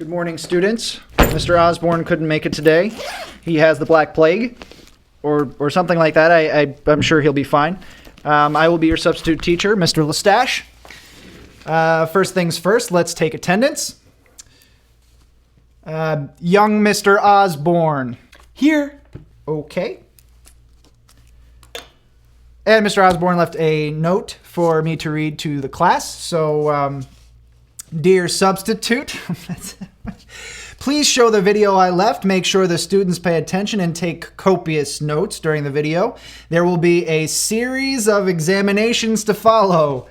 Good morning, students. Mr. Osborne couldn't make it today. He has the Black Plague, or something like that. I'm sure he'll be fine. I will be your substitute teacher, Mr. Lestache. First things first, let's take attendance. Young Mr. Osborne. Here. Okay. And Mr. Osborne left a note for me to read to the class. So, dear substitute, please show the video I left. Make sure the students pay attention and take copious notes during the video. There will be a series of examinations to follow.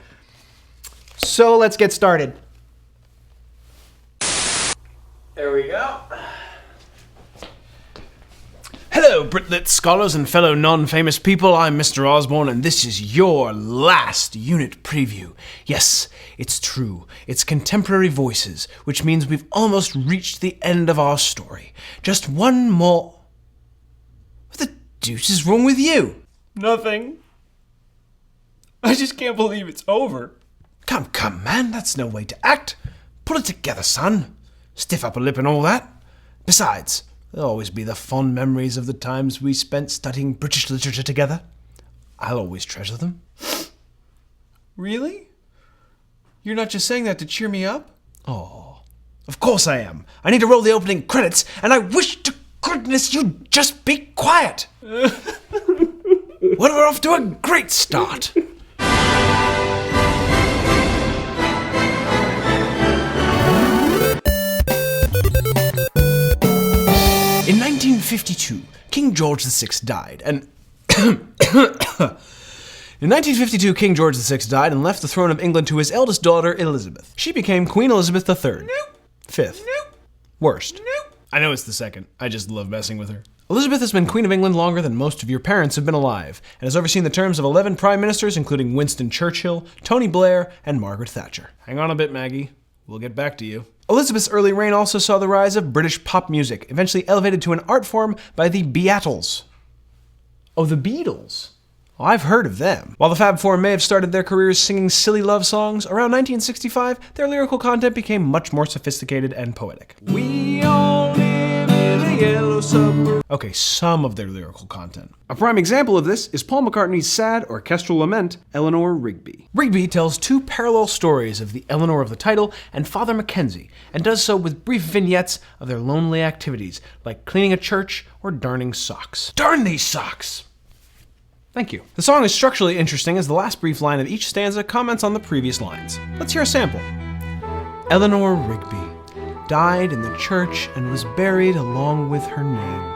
So let's get started. There we go. Hello, Britlit scholars and fellow non-famous people. I'm Mr. Osborne, and this is your last unit preview. Yes, it's true. It's contemporary voices, which means we've almost reached the end of our story. Just one more... What the deuce is wrong with you? Nothing. I just can't believe it's over. Come, man, that's no way to act. Pull it together, son. Stiff upper lip and all that. Besides, there'll always be the fond memories of the times we spent studying British literature together. I'll always treasure them. Really? You're not just saying that to cheer me up? Oh, of course I am. I need to roll the opening credits, and I wish to goodness you'd just be quiet. Well, we're off to a great start. In 1952, King George VI died, and... In 1952, King George VI died and left the throne of England to his eldest daughter, Elizabeth. She became Queen Elizabeth III. Nope. Fifth. Nope. Worst. Nope. I know it's the second. I just love messing with her. Elizabeth has been Queen of England longer than most of your parents have been alive, and has overseen the terms of 11 prime ministers, including Winston Churchill, Tony Blair, and Margaret Thatcher. Hang on a bit, Maggie. We'll get back to you. Elizabeth's early reign also saw the rise of British pop music, eventually elevated to an art form by the Beatles. Oh, the Beatles? Well, I've heard of them. While the Fab Four may have started their careers singing silly love songs, around 1965, their lyrical content became much more sophisticated and poetic. We all live in a yellow suburb. Okay, some of their lyrical content. A prime example of this is Paul McCartney's sad orchestral lament, Eleanor Rigby. Rigby tells two parallel stories of the Eleanor of the title and Father Mackenzie, and does so with brief vignettes of their lonely activities, like cleaning a church or darning socks. Darn these socks! Thank you. The song is structurally interesting as the last brief line of each stanza comments on the previous lines. Let's hear a sample. Eleanor Rigby died in the church and was buried along with her name.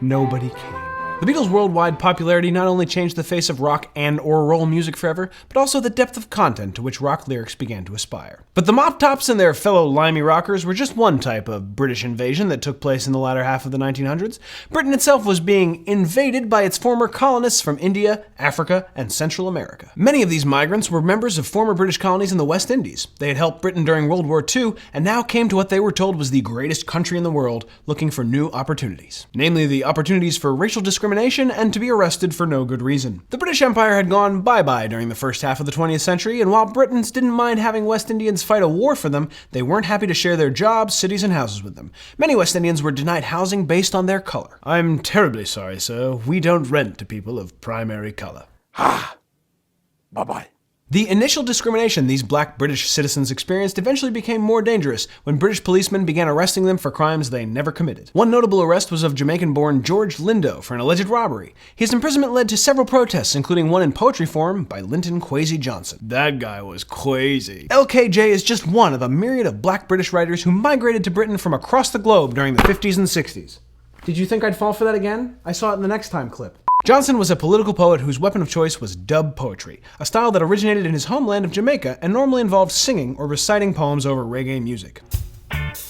Nobody came. The Beatles' worldwide popularity not only changed the face of rock and or roll music forever, but also the depth of content to which rock lyrics began to aspire. But the Mop Tops and their fellow limey rockers were just one type of British invasion that took place in the latter half of the 1900s. Britain itself was being invaded by its former colonists from India, Africa, and Central America. Many of these migrants were members of former British colonies in the West Indies. They had helped Britain during World War II, and now came to what they were told was the greatest country in the world, looking for new opportunities. Namely, the opportunities for racial discrimination and to be arrested for no good reason. The British Empire had gone bye-bye during the first half of the 20th century, and while Britons didn't mind having West Indians fight a war for them, they weren't happy to share their jobs, cities, and houses with them. Many West Indians were denied housing based on their color. I'm terribly sorry, sir. We don't rent to people of primary color. Bye-bye. The initial discrimination these black British citizens experienced eventually became more dangerous when British policemen began arresting them for crimes they never committed. One notable arrest was of Jamaican-born George Lindo for an alleged robbery. His imprisonment led to several protests, including one in poetry form by Linton Kwesi Johnson. That guy was crazy. LKJ is just one of a myriad of black British writers who migrated to Britain from across the globe during the 50s and 60s. Did you think I'd fall for that again? I saw it in the Next Time clip. Johnson was a political poet whose weapon of choice was dub poetry, a style that originated in his homeland of Jamaica and normally involved singing or reciting poems over reggae music.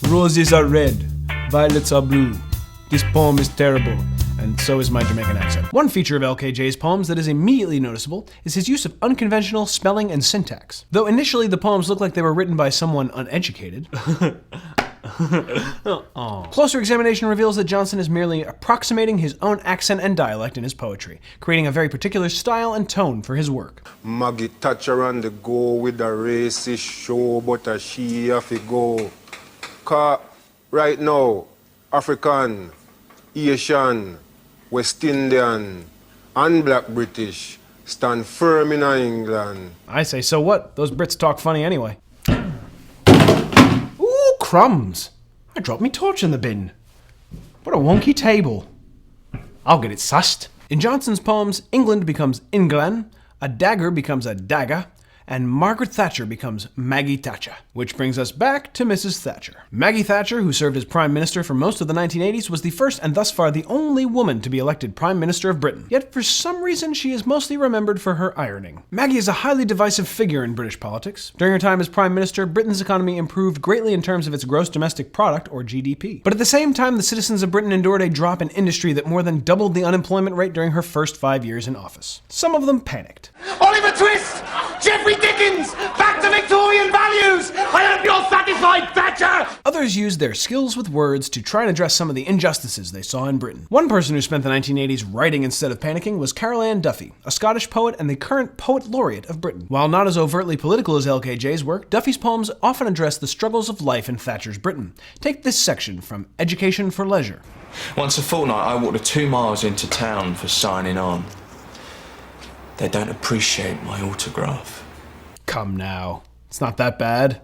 Roses are red, violets are blue. This poem is terrible, and so is my Jamaican accent. One feature of LKJ's poems that is immediately noticeable is his use of unconventional spelling and syntax. Though initially the poems look like they were written by someone uneducated, closer examination reveals that Johnson is merely approximating his own accent and dialect in his poetry, creating a very particular style and tone for his work. Maggie Thatcher on the go with a racist show, but a she have to go. 'Cause right now, African, Asian, West Indian, and Black British stand firm in England. I say, so what? Those Brits talk funny anyway. Ooh, crumbs! I dropped me torch in the bin. What a wonky table. I'll get it sussed. In Johnson's poems, England becomes England, a dagger becomes a dagger, and Margaret Thatcher becomes Maggie Thatcher. Which brings us back to Mrs. Thatcher. Maggie Thatcher, who served as Prime Minister for most of the 1980s, was the first and thus far the only woman to be elected Prime Minister of Britain. Yet for some reason she is mostly remembered for her ironing. Maggie is a highly divisive figure in British politics. During her time as Prime Minister, Britain's economy improved greatly in terms of its gross domestic product, or GDP. But at the same time, the citizens of Britain endured a drop in industry that more than doubled the unemployment rate during her first 5 years in office. Some of them panicked. Oliver Twist! Jeffrey Dickens! Back to Victorian values! I hope you're satisfied, Thatcher! Others used their skills with words to try and address some of the injustices they saw in Britain. One person who spent the 1980s writing instead of panicking was Carol Ann Duffy, a Scottish poet and the current Poet Laureate of Britain. While not as overtly political as LKJ's work, Duffy's poems often address the struggles of life in Thatcher's Britain. Take this section from Education for Leisure. Once a fortnight, I walked 2 miles into town for signing on. They don't appreciate my autograph. Come now. It's not that bad.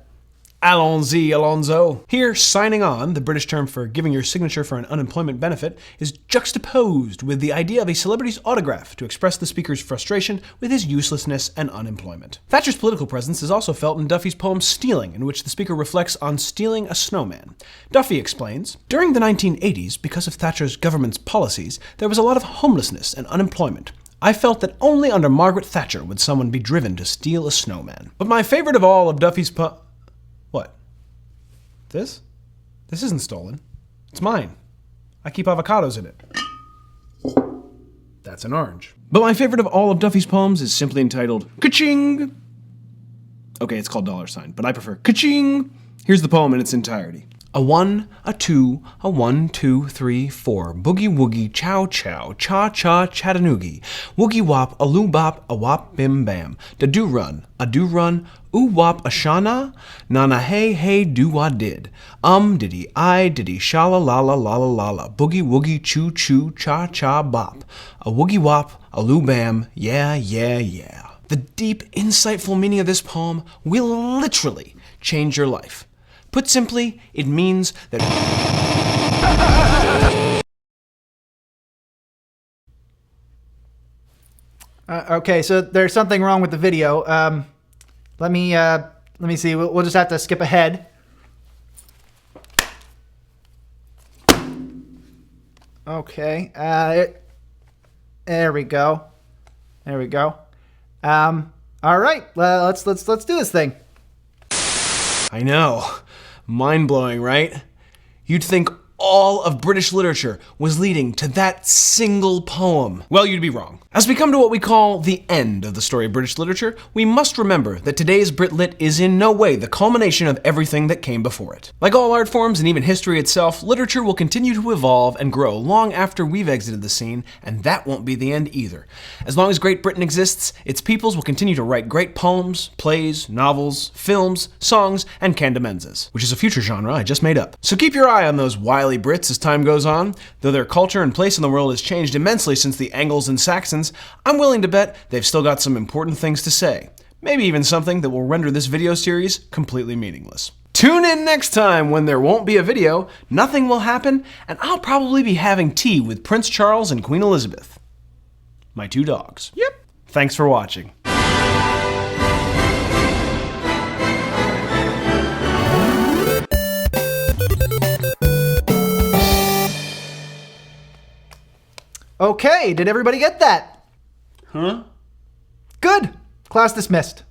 Allons-y, Alonzo. Here, signing on, the British term for giving your signature for an unemployment benefit, is juxtaposed with the idea of a celebrity's autograph to express the speaker's frustration with his uselessness and unemployment. Thatcher's political presence is also felt in Duffy's poem Stealing, in which the speaker reflects on stealing a snowman. Duffy explains, during the 1980s, because of Thatcher's government's policies, there was a lot of homelessness and unemployment. I felt that only under Margaret Thatcher would someone be driven to steal a snowman. But my favorite of all of Duffy's What? This? This isn't stolen. It's mine. I keep avocados in it. That's an orange. But my favorite of all of Duffy's poems is simply entitled Ka-ching! Okay, it's called $, but I prefer Ka-ching! Here's the poem in its entirety. A 1, a 2, a 1, 2, 3, 4. Boogie woogie, chow chow, cha cha, chattanoogie. Woogie wop, a loo bop, a wop bim bam. Da do run, a do run, ooh wop a shana, nana hey hey do wah did. Diddy I diddy shala la la la la la la. Boogie woogie choo choo, cha cha bop. A woogie wop, a loo bam, yeah yeah yeah. The deep, insightful meaning of this poem will literally change your life. Put simply, it means that... Okay, so there's something wrong with the video. Let me see. We'll just have to skip ahead. Okay. There we go. There we go. All right. Let's do this thing. I know. Mind-blowing, right? You'd think all of British literature was leading to that single poem. Well, you'd be wrong. As we come to what we call the end of the story of British literature, we must remember that today's Brit-Lit is in no way the culmination of everything that came before it. Like all art forms and even history itself, literature will continue to evolve and grow long after we've exited the scene, and that won't be the end either. As long as Great Britain exists, its peoples will continue to write great poems, plays, novels, films, songs, and candamenzas, which is a future genre I just made up. So keep your eye on those wily Brits as time goes on. Though their culture and place in the world has changed immensely since the Angles and Saxons, I'm willing to bet they've still got some important things to say. Maybe even something that will render this video series completely meaningless. Tune in next time when there won't be a video, nothing will happen, and I'll probably be having tea with Prince Charles and Queen Elizabeth. My 2 dogs. Yep. Thanks for watching. Okay, did everybody get that? Huh? Good. Class dismissed.